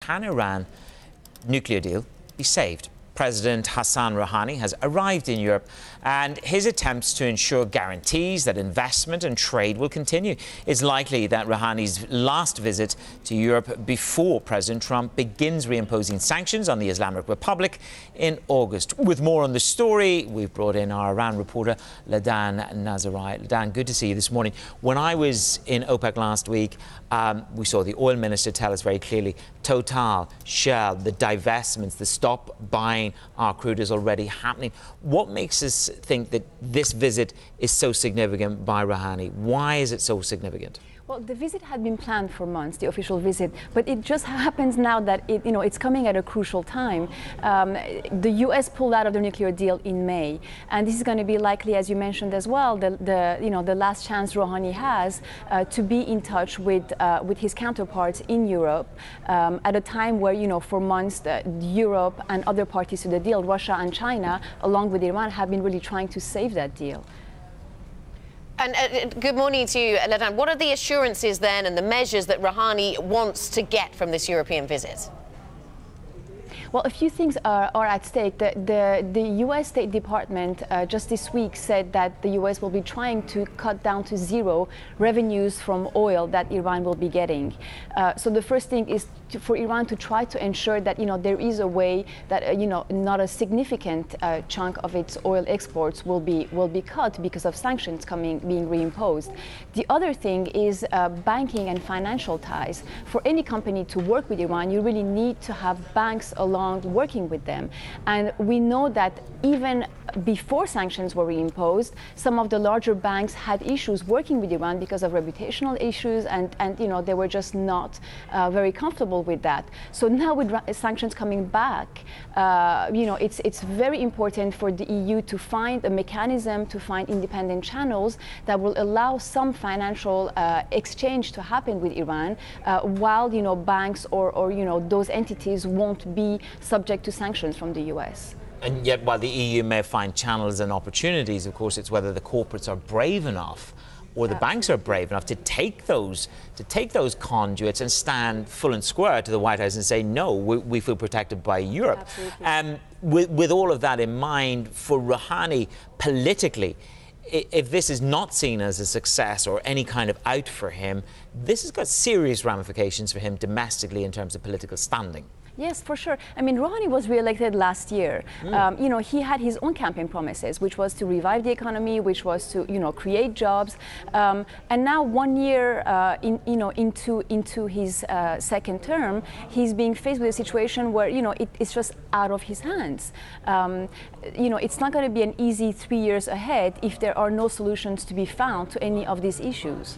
can Iran nuclear deal be saved? President Hassan Rouhani has arrived in Europe, and his attempts to ensure guarantees that investment and trade will continue. It's likely that Rouhani's last visit to Europe before President Trump begins reimposing sanctions on the Islamic Republic in August. With more on the story, we've brought in our Iran reporter, Ladane Nasseri. Ladane, good to see you this morning. When I was in OPEC last week, we saw the oil minister tell us very clearly, Total, Shell, the divestments, the stop buying our crude is already happening. What makes us think that this visit is so significant by Rouhani? Why is it so significant? Well, the visit had been planned for months, the official visit, but it just happens now that it's coming at a crucial time. The U.S. pulled out of the nuclear deal in May, and this is going to be likely, as you mentioned as well, the last chance Rouhani has to be in touch with his counterparts in Europe at a time where, for months, Europe and other parties to the deal, Russia and China, along with Iran, have been really trying to save that deal. And good morning to you, Ladane. What are the assurances then and the measures that Rouhani wants to get from this European visit? Well, a few things are at stake. The U.S. State Department just this week said that the U.S. will be trying to cut down to zero revenues from oil that Iran will be getting. So the first thing is for Iran to try to ensure that there is a way that not a significant chunk of its oil exports will be cut because of sanctions being reimposed. The other thing is banking and financial ties. For any company to work with Iran, you really need to have banks along working with them. And we know that even before sanctions were reimposed, some of the larger banks had issues working with Iran because of reputational issues, and they were just not very comfortable with that. So now with sanctions coming back, it's very important for the EU to find a mechanism, to find independent channels that will allow some financial exchange to happen with Iran, while banks or those entities won't be subject to sanctions from the US. And yet, while the EU may find channels and opportunities, of course, it's whether the corporates are brave enough or the banks are brave enough to take those conduits and stand full and square to the White House and say, no, we feel protected by Europe. With all of that in mind, for Rouhani, politically, if this is not seen as a success or any kind of out for him, this has got serious ramifications for him domestically in terms of political standing. Yes, for sure. I mean, Rouhani was re-elected last year. He had his own campaign promises, which was to revive the economy, which was to, create jobs. And now 1 year, into his second term, he's being faced with a situation where, it's just out of his hands. It's not going to be an easy 3 years ahead if there are no solutions to be found to any of these issues.